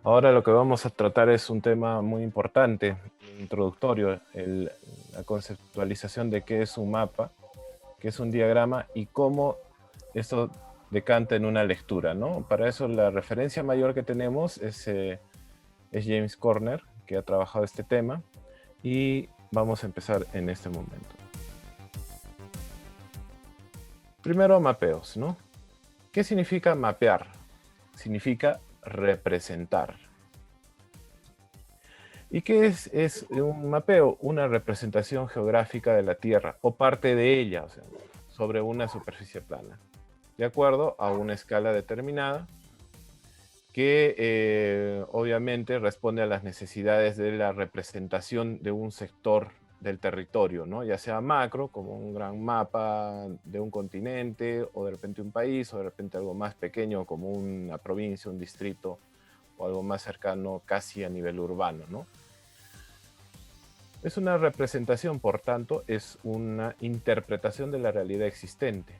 Ahora lo que vamos a tratar es un tema muy importante, introductorio, la conceptualización de qué es un mapa, qué es un diagrama y cómo esto decanta en una lectura, ¿no? Para eso la referencia mayor que tenemos es James Corner, que ha trabajado este tema, y vamos a empezar en este momento. Primero, mapeos, ¿no? ¿Qué significa mapear? Significa representar. ¿Y qué es un mapeo? Una representación geográfica de la Tierra o parte de ella, o sea, sobre una superficie plana, de acuerdo a una escala determinada que obviamente responde a las necesidades de la representación de un sector del territorio, ¿no? Ya sea macro, como un gran mapa de un continente, o de repente un país, o de repente algo más pequeño, como una provincia, un distrito, o algo más cercano, casi a nivel urbano, ¿no? Es una representación, por tanto, es una interpretación de la realidad existente.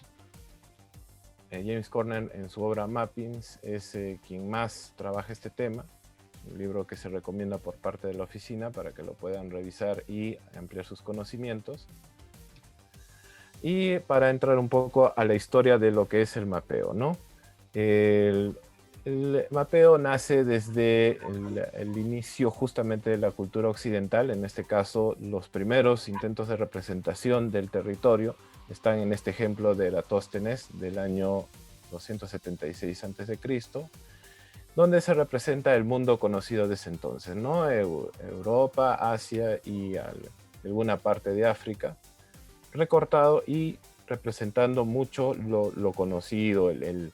James Corner, en su obra Mappings, es quien más trabaja este tema, un libro que se recomienda por parte de la oficina para que lo puedan revisar y ampliar sus conocimientos. Y para entrar un poco a la historia de lo que es el mapeo, ¿no? El, el mapeo nace desde el inicio justamente de la cultura occidental, en este caso los primeros intentos de representación del territorio están en este ejemplo de Eratóstenes del año 276 a.C., donde se representa el mundo conocido desde entonces, ¿no? Europa, Asia y alguna parte de África, recortado y representando mucho lo conocido, el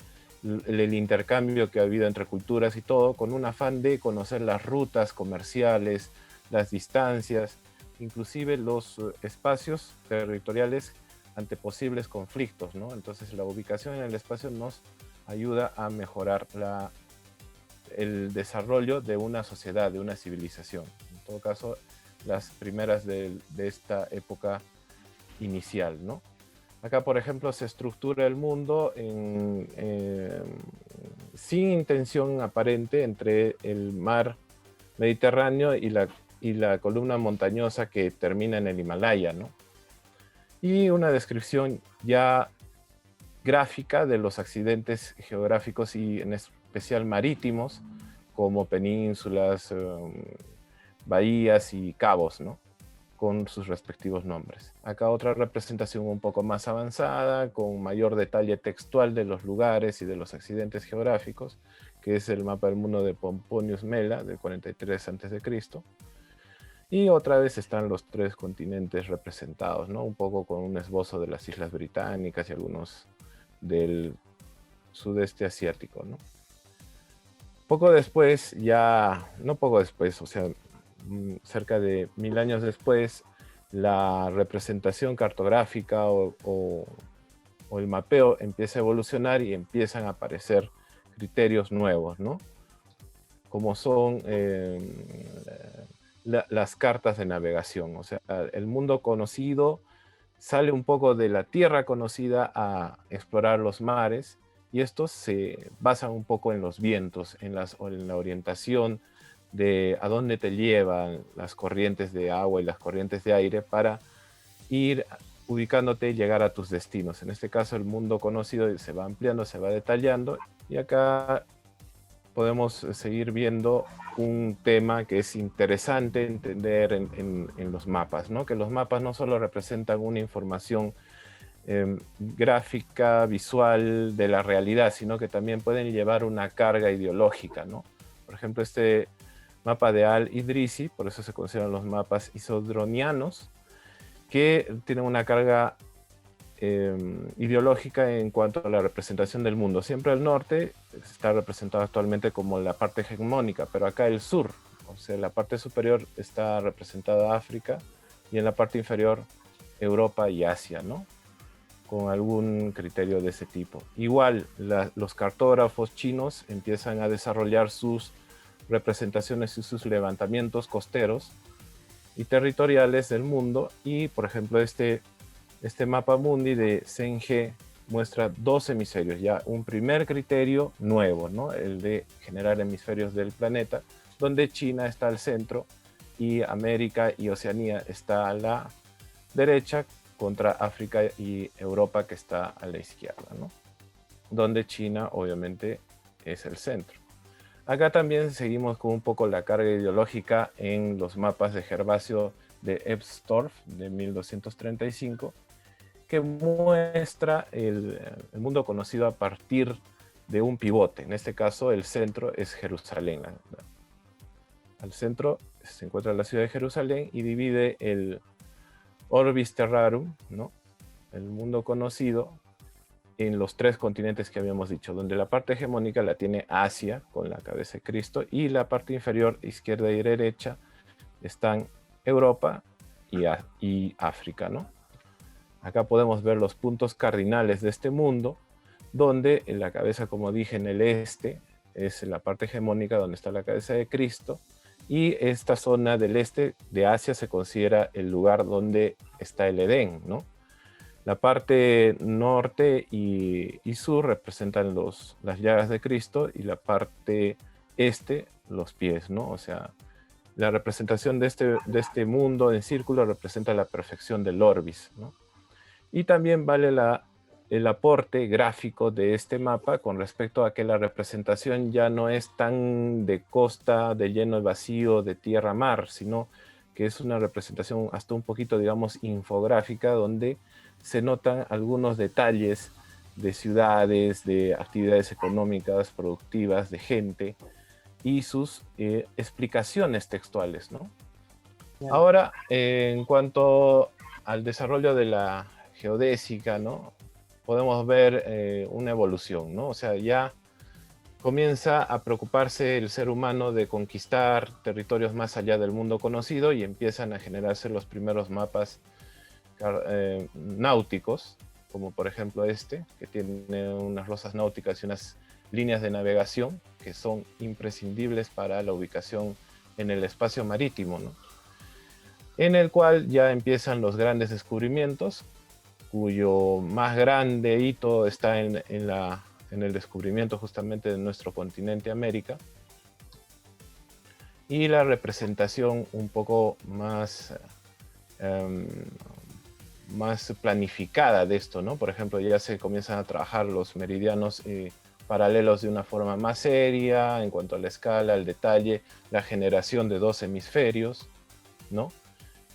intercambio que ha habido entre culturas y todo, con un afán de conocer las rutas comerciales, las distancias, inclusive los espacios territoriales ante posibles conflictos, ¿no? Entonces la ubicación en el espacio nos ayuda a mejorar el desarrollo de una sociedad, de una civilización. En todo caso, las primeras de esta época inicial, ¿no? Acá, por ejemplo, se estructura el mundo sin intención aparente entre el mar Mediterráneo y la columna montañosa que termina en el Himalaya, ¿no? Y una descripción ya gráfica de los accidentes geográficos y en especial marítimos, como penínsulas, bahías y cabos, ¿no? Con sus respectivos nombres. Acá otra representación un poco más avanzada, con mayor detalle textual de los lugares y de los accidentes geográficos, que es el mapa del mundo de Pomponius Mela, del 43 a.C. Y otra vez están los tres continentes representados, ¿no? Un poco con un esbozo de las Islas Británicas y algunos del sudeste asiático, ¿no? Poco después, ya, no poco después, o sea, cerca de 1000 años después, la representación cartográfica o el mapeo empieza a evolucionar y empiezan a aparecer criterios nuevos, ¿no? Como son las cartas de navegación. O sea, el mundo conocido sale un poco de la tierra conocida a explorar los mares y estos se basan un poco en los vientos, en la orientación de a dónde te llevan las corrientes de agua y las corrientes de aire para ir ubicándote y llegar a tus destinos. En este caso, el mundo conocido se va ampliando, se va detallando y acá podemos seguir viendo un tema que es interesante entender en los mapas, ¿no? Que los mapas no solo representan una información gráfica, visual de la realidad, sino que también pueden llevar una carga ideológica, ¿no? Por ejemplo, este mapa de Al-Idrisi, por eso se consideran los mapas isodronianos, que tienen una carga ideológica en cuanto a la representación del mundo. Siempre el norte está representado actualmente como la parte hegemónica, pero acá el sur, o sea, la parte superior está representada África y en la parte inferior Europa y Asia, ¿no? Con algún criterio de ese tipo. Igual, los cartógrafos chinos empiezan a desarrollar sus representaciones y sus levantamientos costeros y territoriales del mundo y, por ejemplo, este mapa mundi de Zheng He muestra dos hemisferios, ya un primer criterio nuevo, ¿no? El de generar hemisferios del planeta, donde China está al centro y América y Oceanía está a la derecha contra África y Europa que está a la izquierda, ¿no? Donde China obviamente es el centro. Acá también seguimos con un poco la carga ideológica en los mapas de Gervasio de Ebstorff de 1235, que muestra el mundo conocido a partir de un pivote. En este caso, el centro es Jerusalén. Al centro se encuentra la ciudad de Jerusalén y divide el Orbis Terrarum, ¿no? El mundo conocido, en los tres continentes que habíamos dicho, donde la parte hegemónica la tiene Asia, con la cabeza de Cristo, y la parte inferior, izquierda y derecha, están Europa y África, ¿no? Acá podemos ver los puntos cardinales de este mundo, donde en la cabeza, como dije, en el este, es la parte hegemónica donde está la cabeza de Cristo, y esta zona del este de Asia se considera el lugar donde está el Edén, ¿no? La parte norte y sur representan las llagas de Cristo y la parte este los pies, ¿no? O sea, la representación de este mundo en círculo representa la perfección del orbis, ¿no? Y también vale el aporte gráfico de este mapa con respecto a que la representación ya no es tan de costa, de lleno y vacío, de tierra-mar, sino que es una representación hasta un poquito, digamos, infográfica, donde se notan algunos detalles de ciudades, de actividades económicas, productivas, de gente y sus explicaciones textuales, ¿no? Ya. Ahora, en cuanto al desarrollo de la geodésica, ¿no? Podemos ver una evolución, ¿no? O sea, ya comienza a preocuparse el ser humano de conquistar territorios más allá del mundo conocido y empiezan a generarse los primeros mapas náuticos, como por ejemplo este, que tiene unas losas náuticas y unas líneas de navegación que son imprescindibles para la ubicación en el espacio marítimo, ¿no? En el cual ya empiezan los grandes descubrimientos, cuyo más grande hito está en el descubrimiento justamente de nuestro continente América, y la representación un poco um, más planificada de esto, ¿no? Por ejemplo, ya se comienzan a trabajar los meridianos paralelos de una forma más seria en cuanto a la escala, el detalle, la generación de dos hemisferios, ¿no?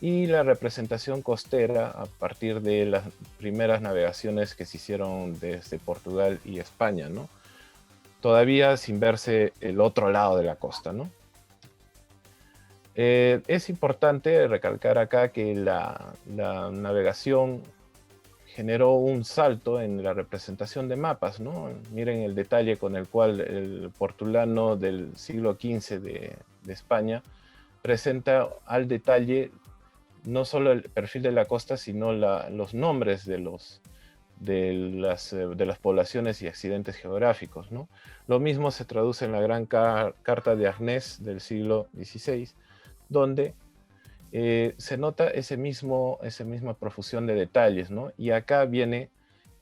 Y la representación costera a partir de las primeras navegaciones que se hicieron desde Portugal y España, ¿no? Todavía sin verse el otro lado de la costa, ¿no? Es importante recalcar acá que la navegación generó un salto en la representación de mapas, ¿no? Miren el detalle con el cual el portulano del siglo XV de España presenta al detalle no solo el perfil de la costa, sino los nombres de las poblaciones y accidentes geográficos, ¿no? Lo mismo se traduce en la gran carta de Arnés del siglo XVI, donde se nota esa misma profusión de detalles, ¿no? Y acá viene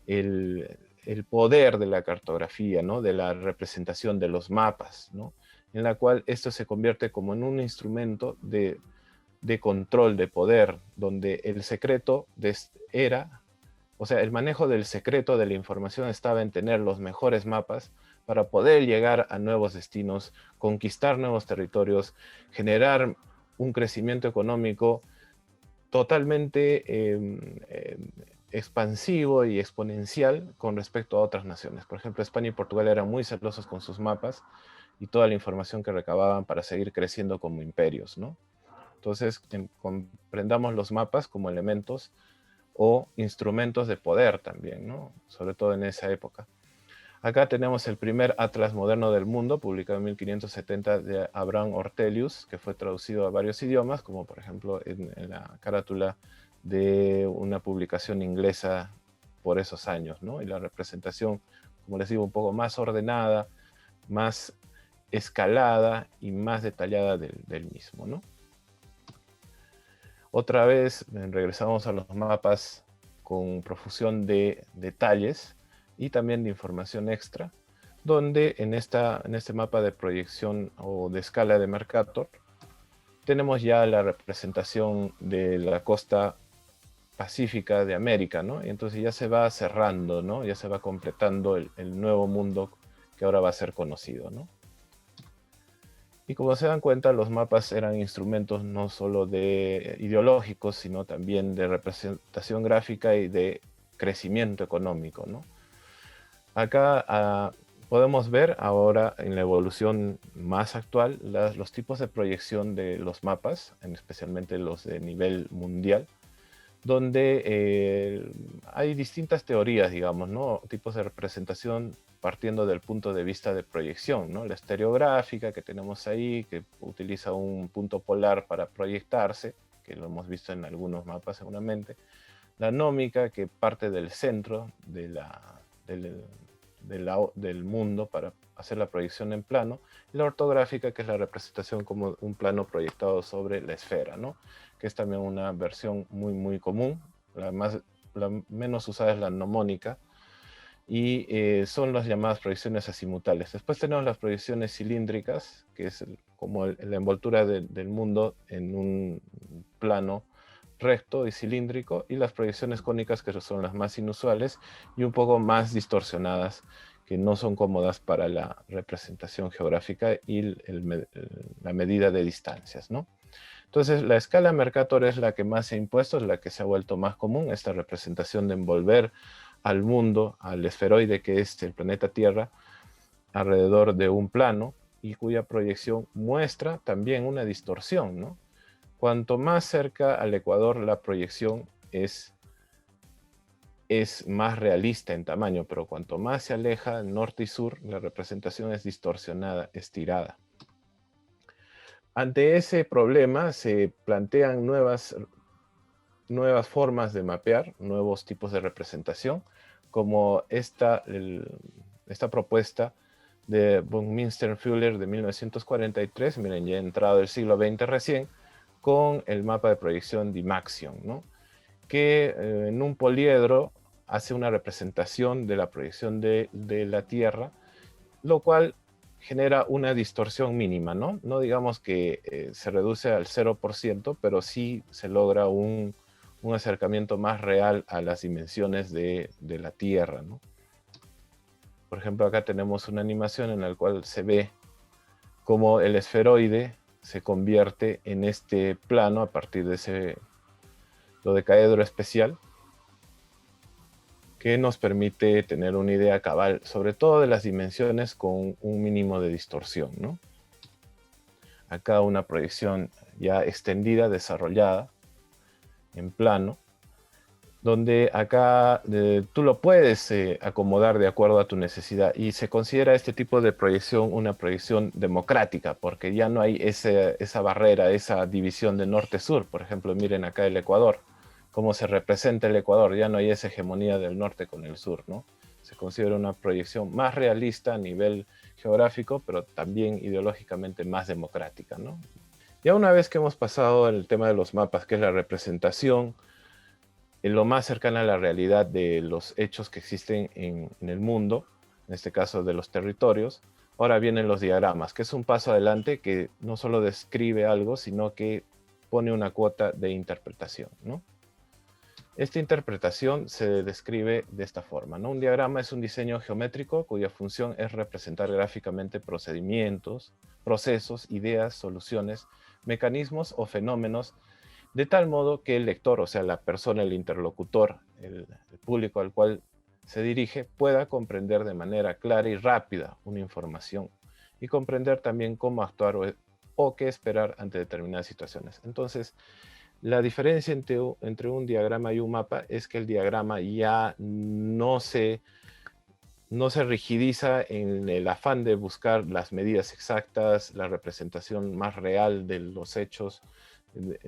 el poder de la cartografía, ¿no? De la representación de los mapas, ¿no? En la cual esto se convierte como en un instrumento de control, de poder, donde el secreto o sea, el manejo del secreto de la información estaba en tener los mejores mapas para poder llegar a nuevos destinos, conquistar nuevos territorios, generar un crecimiento económico totalmente expansivo y exponencial con respecto a otras naciones. Por ejemplo, España y Portugal eran muy celosos con sus mapas y toda la información que recababan para seguir creciendo como imperios, ¿no? Entonces, comprendamos los mapas como elementos o instrumentos de poder también, ¿no? Sobre todo en esa época. Acá tenemos el primer atlas moderno del mundo, publicado en 1570 de Abraham Ortelius, que fue traducido a varios idiomas, como por ejemplo en la carátula de una publicación inglesa por esos años, ¿no? Y la representación, como les digo, un poco más ordenada, más escalada y más detallada del mismo, ¿no? Otra vez regresamos a los mapas con profusión de detalles. y también de información extra, donde en este mapa de proyección o de escala de Mercator tenemos ya la representación de la costa pacífica de América, ¿no? Y entonces ya se va cerrando, ¿no? Ya se va completando el nuevo mundo que ahora va a ser conocido, ¿no? Y como se dan cuenta, los mapas eran instrumentos no solo de ideológicos, sino también de representación gráfica y de crecimiento económico, ¿no? Acá podemos ver ahora en la evolución más actual los tipos de proyección de los mapas, especialmente los de nivel mundial, donde hay distintas teorías, digamos, ¿no? Tipos de representación partiendo del punto de vista de proyección, ¿no? La estereográfica que tenemos ahí, que utiliza un punto polar para proyectarse, que lo hemos visto en algunos mapas seguramente. La nómica, que parte del centro del mundo para hacer la proyección en plano. Y la ortográfica, que es la representación como un plano proyectado sobre la esfera, ¿no? Que es también una versión muy común. La menos usada es la mnemónica, y son las llamadas proyecciones azimutales. Después tenemos las proyecciones cilíndricas, que es como la envoltura del mundo en un plano recto y cilíndrico, y las proyecciones cónicas, que son las más inusuales y un poco más distorsionadas, que no son cómodas para la representación geográfica y la medida de distancias, ¿no? Entonces, la escala Mercator es la que más se ha impuesto, es la que se ha vuelto más común, esta representación de envolver al mundo, al esferoide que es el planeta Tierra, alrededor de un plano, y cuya proyección muestra también una distorsión, ¿no? Cuanto más cerca al ecuador la proyección es más realista en tamaño, pero cuanto más se aleja norte y sur, la representación es distorsionada, estirada. Ante ese problema se plantean nuevas formas de mapear, nuevos tipos de representación, como esta propuesta de Buckminster-Fuller de 1943, miren, ya entrado el siglo XX recién, con el mapa de proyección Dymaxion, ¿no? Que en un poliedro hace una representación de la proyección de la Tierra, lo cual genera una distorsión mínima, ¿no? No digamos que se reduce al 0%, pero sí se logra un acercamiento más real a las dimensiones de la Tierra, ¿no? Por ejemplo, acá tenemos una animación en la cual se ve cómo el esferoide se convierte en este plano a partir de ese dodecaedro especial, que nos permite tener una idea cabal, sobre todo de las dimensiones con un mínimo de distorsión, ¿no? Acá una proyección ya extendida, desarrollada, en plano, donde acá tú lo puedes acomodar de acuerdo a tu necesidad, y se considera este tipo de proyección una proyección democrática, porque ya no hay esa barrera, esa división de norte-sur. Por ejemplo, miren acá el Ecuador, cómo se representa el Ecuador, ya no hay esa hegemonía del norte con el sur, ¿no? Se considera una proyección más realista a nivel geográfico, pero también ideológicamente más democrática, ¿no? Ya una vez que hemos pasado el tema de los mapas, que es la representación, en lo más cercana a la realidad de los hechos que existen en el mundo, en este caso de los territorios, ahora vienen los diagramas, que es un paso adelante que no solo describe algo, sino que pone una cuota de interpretación, ¿no? Esta interpretación se describe de esta forma, ¿no? Un diagrama es un diseño geométrico cuya función es representar gráficamente procedimientos, procesos, ideas, soluciones, mecanismos o fenómenos, de tal modo que el lector, o sea, la persona, el interlocutor, el público al cual se dirige, pueda comprender de manera clara y rápida una información, y comprender también cómo actuar o qué esperar ante determinadas situaciones. Entonces, la diferencia entre un diagrama y un mapa es que el diagrama ya no se rigidiza en el afán de buscar las medidas exactas, la representación más real de los hechos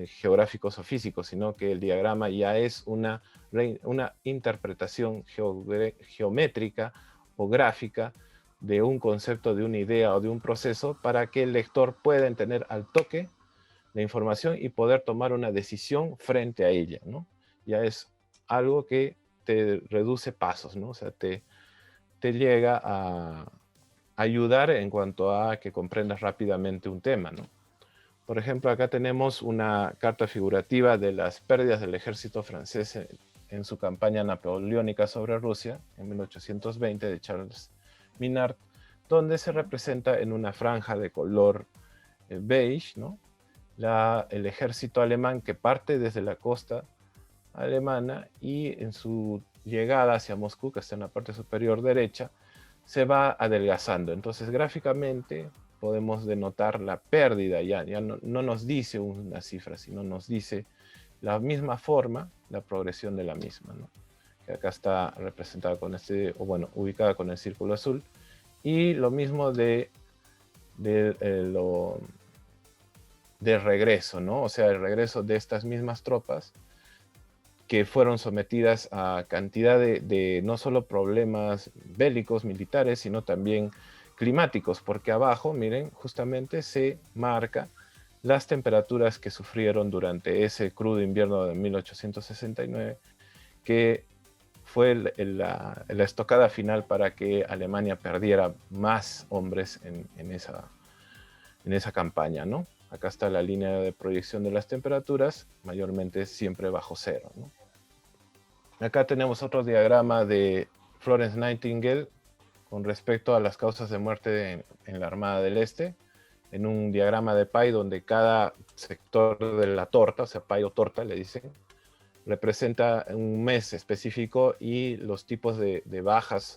geográficos o físicos, sino que el diagrama ya es una interpretación geométrica o gráfica de un concepto, de una idea o de un proceso, para que el lector pueda entender al toque la información y poder tomar una decisión frente a ella, ¿no? Ya es algo que te reduce pasos, ¿no? O sea, te llega a ayudar en cuanto a que comprendas rápidamente un tema, ¿no? Por ejemplo, acá tenemos una carta figurativa de las pérdidas del ejército francés en su campaña napoleónica sobre Rusia en 1820 de Charles Minard, donde se representa en una franja de color beige, ¿no? El ejército alemán que parte desde la costa alemana y en su llegada hacia Moscú, que está en la parte superior derecha, se va adelgazando. Entonces, gráficamente podemos denotar la pérdida, ya no nos dice una cifra, sino nos dice la misma forma, la progresión de la misma, ¿no? Que acá está representada con ubicada con el círculo azul. Y lo mismo del regreso, ¿no? O sea, el regreso de estas mismas tropas que fueron sometidas a cantidad de no solo problemas bélicos, militares, sino también climáticos, porque abajo, miren, justamente se marca las temperaturas que sufrieron durante ese crudo invierno de 1869, que fue la estocada final para que Alemania perdiera más hombres en esa campaña, ¿no? Acá está la línea de proyección de las temperaturas, mayormente siempre bajo cero, ¿no? Acá tenemos otro diagrama de Florence Nightingale con respecto a las causas de muerte en la Armada del Este, en un diagrama de pie donde cada sector de la torta, o sea, pie o torta le dicen, representa un mes específico y los tipos de bajas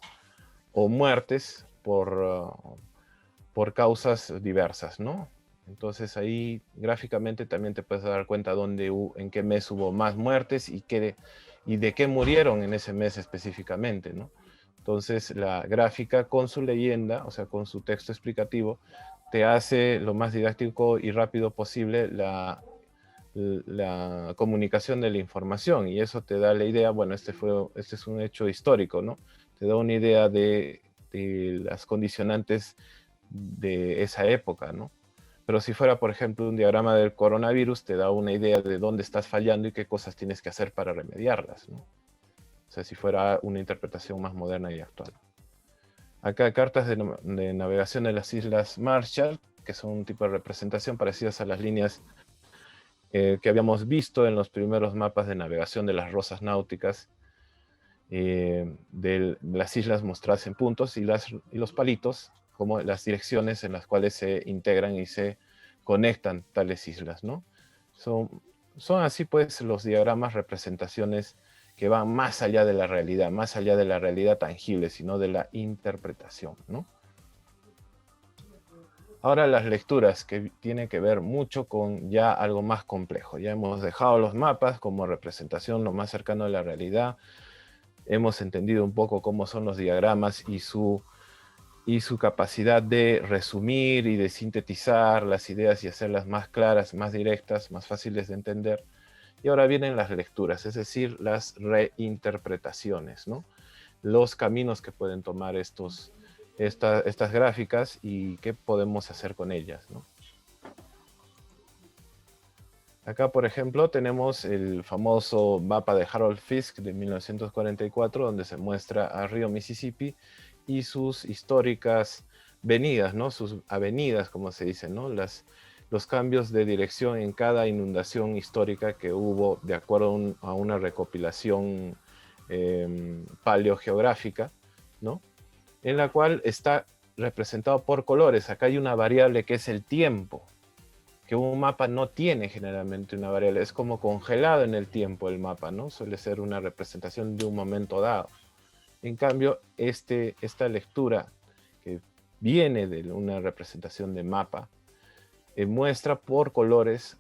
o muertes por causas diversas, ¿no? Entonces ahí gráficamente también te puedes dar cuenta en qué mes hubo más muertes y de qué murieron en ese mes específicamente, ¿no? Entonces la gráfica con su leyenda, o sea, con su texto explicativo, te hace lo más didáctico y rápido posible la comunicación de la información, y eso te da la idea, bueno, este es un hecho histórico, ¿no? Te da una idea de las condicionantes de esa época, ¿no? Pero si fuera, por ejemplo, un diagrama del coronavirus, te da una idea de dónde estás fallando y qué cosas tienes que hacer para remediarlas, ¿no? O sea, si fuera una interpretación más moderna y actual. Acá cartas de navegación de las Islas Marshall, que son un tipo de representación parecidas a las líneas que habíamos visto en los primeros mapas de navegación de las rosas náuticas, de las islas mostradas en puntos y los palitos como las direcciones en las cuales se integran y se conectan tales islas, ¿no? Son así pues los diagramas, representaciones que van más allá de la realidad tangible, sino de la interpretación, ¿no? Ahora las lecturas, que tienen que ver mucho con ya algo más complejo. Ya hemos dejado los mapas como representación lo más cercano a la realidad. Hemos entendido un poco cómo son los diagramas y su capacidad de resumir y de sintetizar las ideas y hacerlas más claras, más directas, más fáciles de entender. Y ahora vienen las lecturas, es decir, las reinterpretaciones, ¿no? Los caminos que pueden tomar estas gráficas y qué podemos hacer con ellas, ¿no? Acá, por ejemplo, tenemos el famoso mapa de Harold Fisk de 1944, donde se muestra a río Mississippi y sus históricas venidas, ¿no? Sus avenidas, como se dice, ¿no? Los cambios de dirección en cada inundación histórica que hubo de acuerdo a una recopilación paleogeográfica, ¿no? En la cual está representado por colores. Acá hay una variable que es el tiempo, que un mapa no tiene generalmente una variable, es como congelado en el tiempo el mapa, ¿no? Suele ser una representación de un momento dado. En cambio, esta lectura que viene de una representación de mapa, muestra por colores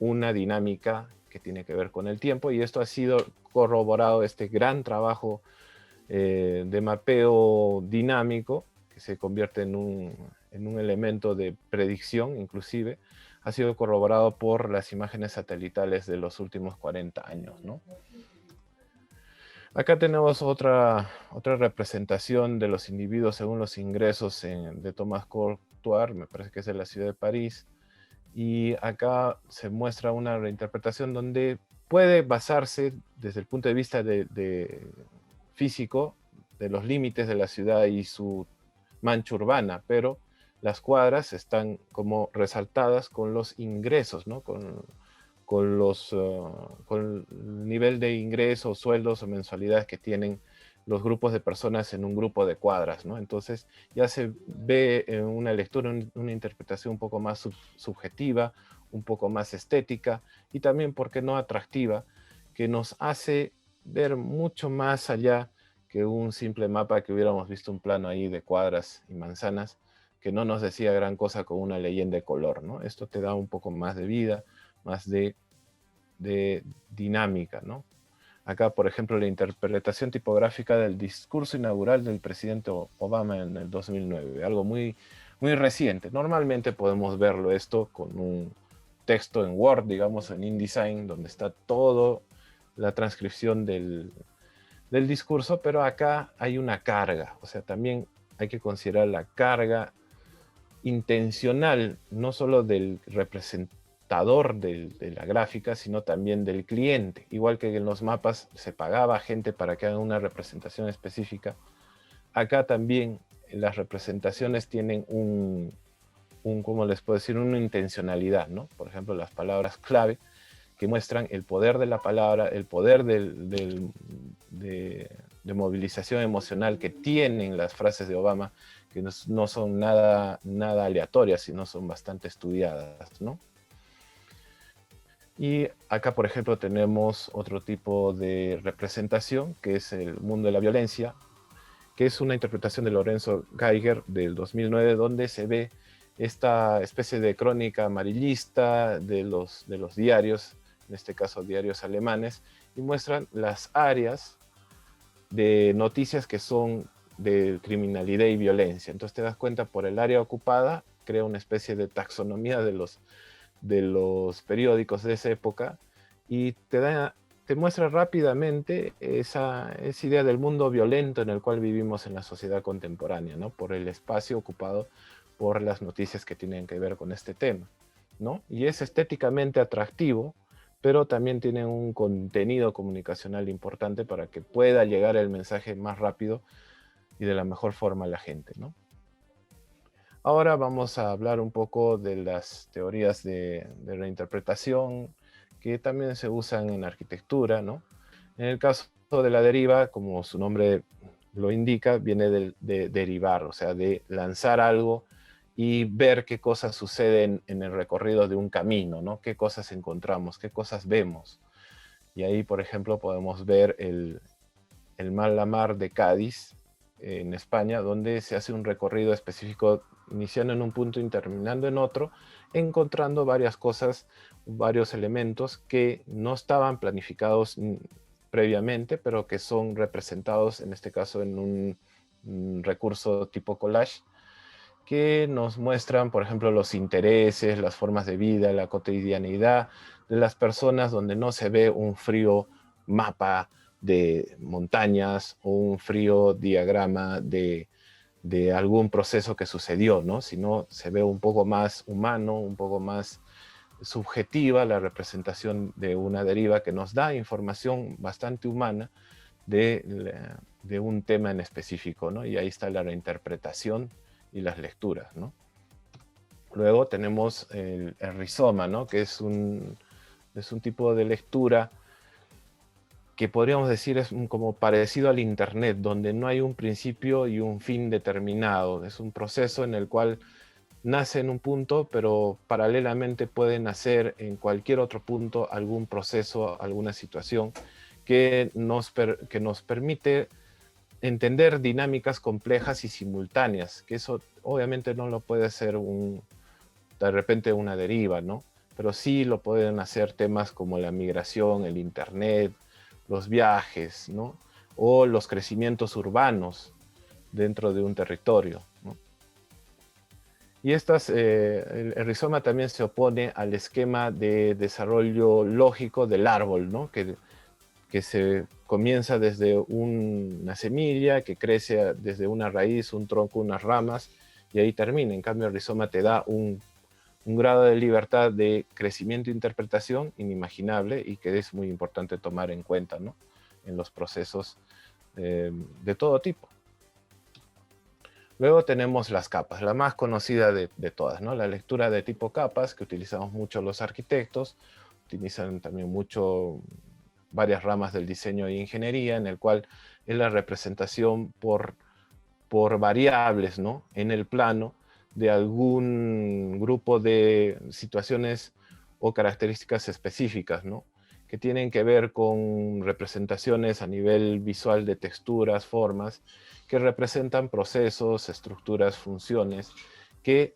una dinámica que tiene que ver con el tiempo, y esto ha sido corroborado, este gran trabajo de mapeo dinámico, que se convierte en un elemento de predicción inclusive, ha sido corroborado por las imágenes satelitales de los últimos 40 años, ¿no? Acá tenemos otra representación de los individuos según los ingresos de Thomas Courtois, me parece que es de la ciudad de París, y acá se muestra una reinterpretación donde puede basarse desde el punto de vista de físico, de los límites de la ciudad y su mancha urbana, pero las cuadras están como resaltadas con los ingresos, ¿no? Con el nivel de ingresos, sueldos o mensualidades que tienen los grupos de personas en un grupo de cuadras, ¿no? Entonces ya se ve en una lectura, una interpretación un poco más subjetiva, un poco más estética y también, ¿por qué no atractiva?, que nos hace ver mucho más allá que un simple mapa que hubiéramos visto un plano ahí de cuadras y manzanas, que no nos decía gran cosa con una leyenda de color, ¿no? Esto te da un poco más de vida, más de dinámica, ¿no? Acá, por ejemplo, la interpretación tipográfica del discurso inaugural del presidente Obama en el 2009, algo muy, muy reciente. Normalmente podemos verlo esto con un texto en Word, digamos, en InDesign, donde está todo la transcripción del discurso, pero acá hay una carga, o sea, también hay que considerar la carga intencional, no solo del representador de la gráfica, sino también del cliente. Igual que en los mapas se pagaba gente para que hagan una representación específica, acá también las representaciones tienen ¿cómo les puedo decir? Una intencionalidad, ¿no? Por ejemplo, las palabras clave que muestran el poder de la palabra, el poder de movilización emocional que tienen las frases de Obama, que no son nada aleatorias, sino son bastante estudiadas, ¿no? Y acá, por ejemplo, tenemos otro tipo de representación, que es el mundo de la violencia, que es una interpretación de Lorenzo Geiger del 2009, donde se ve esta especie de crónica amarillista de los diarios, en este caso diarios alemanes, y muestran las áreas de noticias que son de criminalidad y violencia. Entonces te das cuenta, por el área ocupada, crea una especie de taxonomía de los periódicos de esa época y te muestra rápidamente esa idea del mundo violento en el cual vivimos en la sociedad contemporánea, ¿no? Por el espacio ocupado por las noticias que tienen que ver con este tema, ¿no? Y es estéticamente atractivo, pero también tiene un contenido comunicacional importante para que pueda llegar el mensaje más rápido y de la mejor forma a la gente, ¿no? Ahora vamos a hablar un poco de las teorías de reinterpretación que también se usan en arquitectura, ¿no? En el caso de la deriva, como su nombre lo indica, viene de derivar, o sea, de lanzar algo y ver qué cosas suceden en el recorrido de un camino, ¿no? Qué cosas encontramos, qué cosas vemos. Y ahí, por ejemplo, podemos ver el Mar de Cádiz, en España, donde se hace un recorrido específico iniciando en un punto y terminando en otro, encontrando varias cosas, varios elementos que no estaban planificados previamente, pero que son representados, en este caso, en un recurso tipo collage, que nos muestran, por ejemplo, los intereses, las formas de vida, la cotidianidad de las personas, donde no se ve un frío mapa de montañas o un frío diagrama de algún proceso que sucedió, ¿no? Sino se ve un poco más humano, un poco más subjetiva la representación de una deriva que nos da información bastante humana de un tema en específico, ¿no? Y ahí está la reinterpretación y las lecturas, ¿no? Luego tenemos el rizoma, ¿no? Que es un tipo de lectura que podríamos decir es como parecido al Internet, donde no hay un principio y un fin determinado. Es un proceso en el cual nace en un punto, pero paralelamente puede nacer en cualquier otro punto algún proceso, alguna situación que nos permite entender dinámicas complejas y simultáneas, que eso obviamente no lo puede hacer de repente una deriva, ¿no? Pero sí lo pueden hacer temas como la migración, el Internet, los viajes, ¿no? O los crecimientos urbanos dentro de un territorio, ¿no? Y el rizoma también se opone al esquema de desarrollo lógico del árbol, ¿no? Que se comienza desde una semilla, que crece desde una raíz, un tronco, unas ramas, y ahí termina. En cambio, el rizoma te da un grado de libertad de crecimiento e interpretación inimaginable y que es muy importante tomar en cuenta, ¿no? En los procesos de todo tipo. Luego tenemos las capas, la más conocida de todas, ¿no? La lectura de tipo capas, que utilizamos mucho los arquitectos, utilizan también mucho varias ramas del diseño e ingeniería, en el cual es la representación por variables, ¿no? En el plano de algún grupo de situaciones o características específicas, ¿no? Que tienen que ver con representaciones a nivel visual de texturas, formas, que representan procesos, estructuras, funciones, que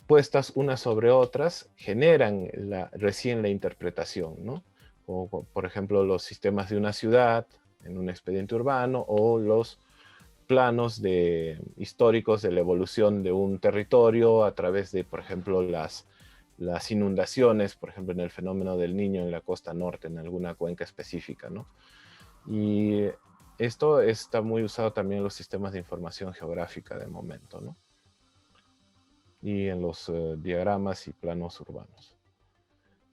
puestas unas sobre otras generan recién la interpretación, ¿no? Como, por ejemplo, los sistemas de una ciudad en un expediente urbano o los planos históricos de la evolución de un territorio a través de, por ejemplo, las inundaciones, por ejemplo, en el fenómeno del Niño en la costa norte, en alguna cuenca específica, ¿no? Y esto está muy usado también en los sistemas de información geográfica de momento, ¿no? Y en los diagramas y planos urbanos.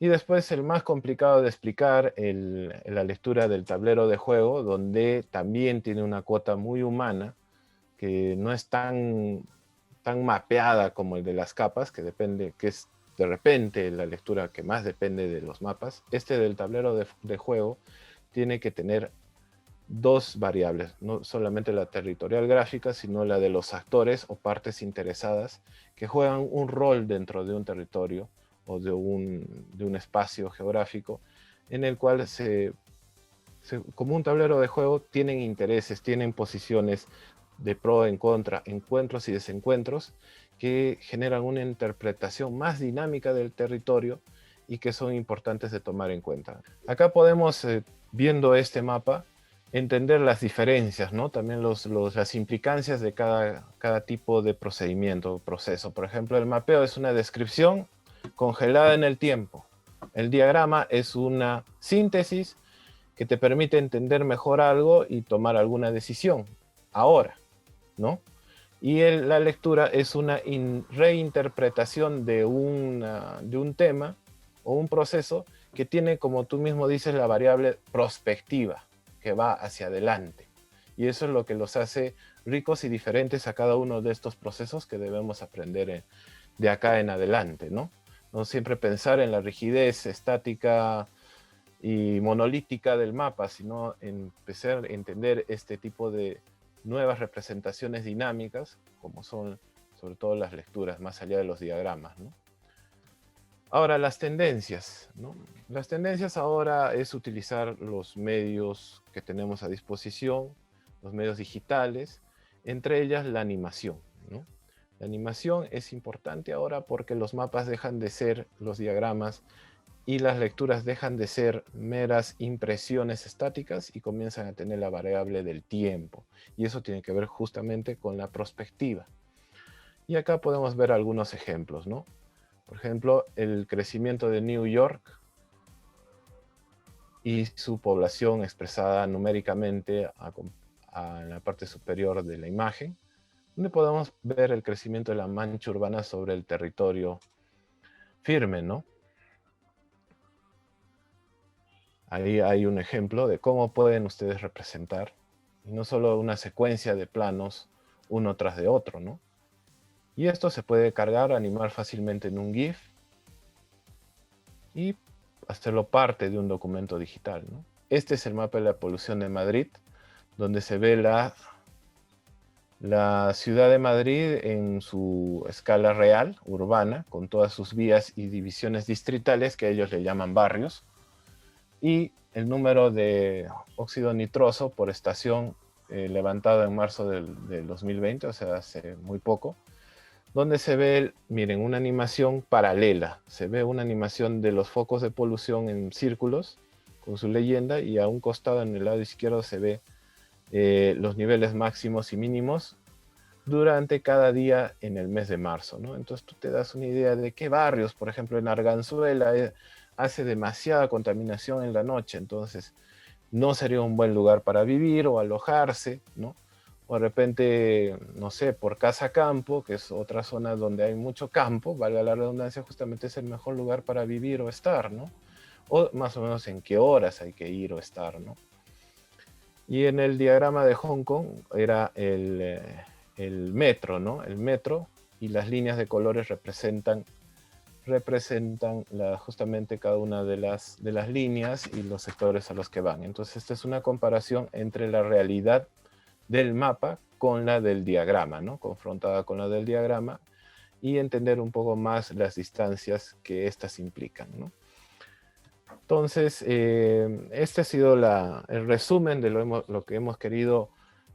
Y después el más complicado de explicar, la lectura del tablero de juego, donde también tiene una cuota muy humana, que no es tan mapeada como el de las capas, que es de repente la lectura que más depende de los mapas. Este del tablero de juego tiene que tener dos variables, no solamente la territorial gráfica, sino la de los actores o partes interesadas que juegan un rol dentro de un territorio o de un espacio geográfico en el cual como un tablero de juego tienen intereses, tienen posiciones de pro, en contra, encuentros y desencuentros que generan una interpretación más dinámica del territorio y que son importantes de tomar en cuenta. Acá podemos, viendo este mapa, entender las diferencias, ¿no? También las implicancias de cada tipo de procedimiento o proceso. Por ejemplo, el mapeo es una descripción congelada en el tiempo. El diagrama es una síntesis que te permite entender mejor algo y tomar alguna decisión ahora, ¿no? Y la lectura es una reinterpretación de un tema o un proceso que tiene, como tú mismo dices, la variable prospectiva, que va hacia adelante. Y eso es lo que los hace ricos y diferentes a cada uno de estos procesos que debemos aprender de acá en adelante, ¿no? No siempre pensar en la rigidez estática y monolítica del mapa, sino empezar a entender este tipo de nuevas representaciones dinámicas, como son sobre todo las lecturas, más allá de los diagramas, ¿no? Ahora, las tendencias, ¿no? Las tendencias ahora es utilizar los medios que tenemos a disposición, los medios digitales, entre ellas la animación, ¿no? La animación es importante ahora porque los mapas dejan de ser los diagramas y las lecturas dejan de ser meras impresiones estáticas y comienzan a tener la variable del tiempo. Y eso tiene que ver justamente con la prospectiva. Y acá podemos ver algunos ejemplos, ¿no? Por ejemplo, el crecimiento de New York y su población expresada numéricamente en la parte superior de la imagen, donde podemos ver el crecimiento de la mancha urbana sobre el territorio firme, ¿no? Ahí hay un ejemplo de cómo pueden ustedes representar, y no solo una secuencia de planos uno tras de otro, ¿no? Y esto se puede cargar, animar fácilmente en un GIF y hacerlo parte de un documento digital, ¿no? Este es el mapa de la polución de Madrid, donde se ve la ciudad de Madrid en su escala real, urbana, con todas sus vías y divisiones distritales, que ellos le llaman barrios, y el número de óxido nitroso por estación levantado en marzo del 2020, o sea, hace muy poco, donde se ve, miren, una animación paralela. Se ve una animación de los focos de polución en círculos, con su leyenda, y a un costado, en el lado izquierdo, se ve los niveles máximos y mínimos durante cada día en el mes de marzo, ¿no? Entonces tú te das una idea de qué barrios, por ejemplo, en Arganzuela hace demasiada contaminación en la noche, entonces no sería un buen lugar para vivir o alojarse, ¿no? O de repente, no sé, por Casa Campo, que es otra zona donde hay mucho campo, valga la redundancia, justamente es el mejor lugar para vivir o estar, ¿no? O más o menos en qué horas hay que ir o estar, ¿no? Y en el diagrama de Hong Kong era el metro, ¿no? El metro, y las líneas de colores representan justamente cada una de las líneas y los sectores a los que van. Entonces, esta es una comparación entre la realidad del mapa con la del diagrama, ¿no? Confrontada con la del diagrama, y entender un poco más las distancias que éstas implican, ¿no? Entonces, este ha sido el resumen de lo que hemos querido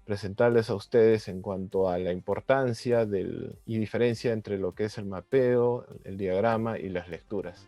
presentarles a ustedes en cuanto a la importancia y diferencia entre lo que es el mapeo, el diagrama y las lecturas.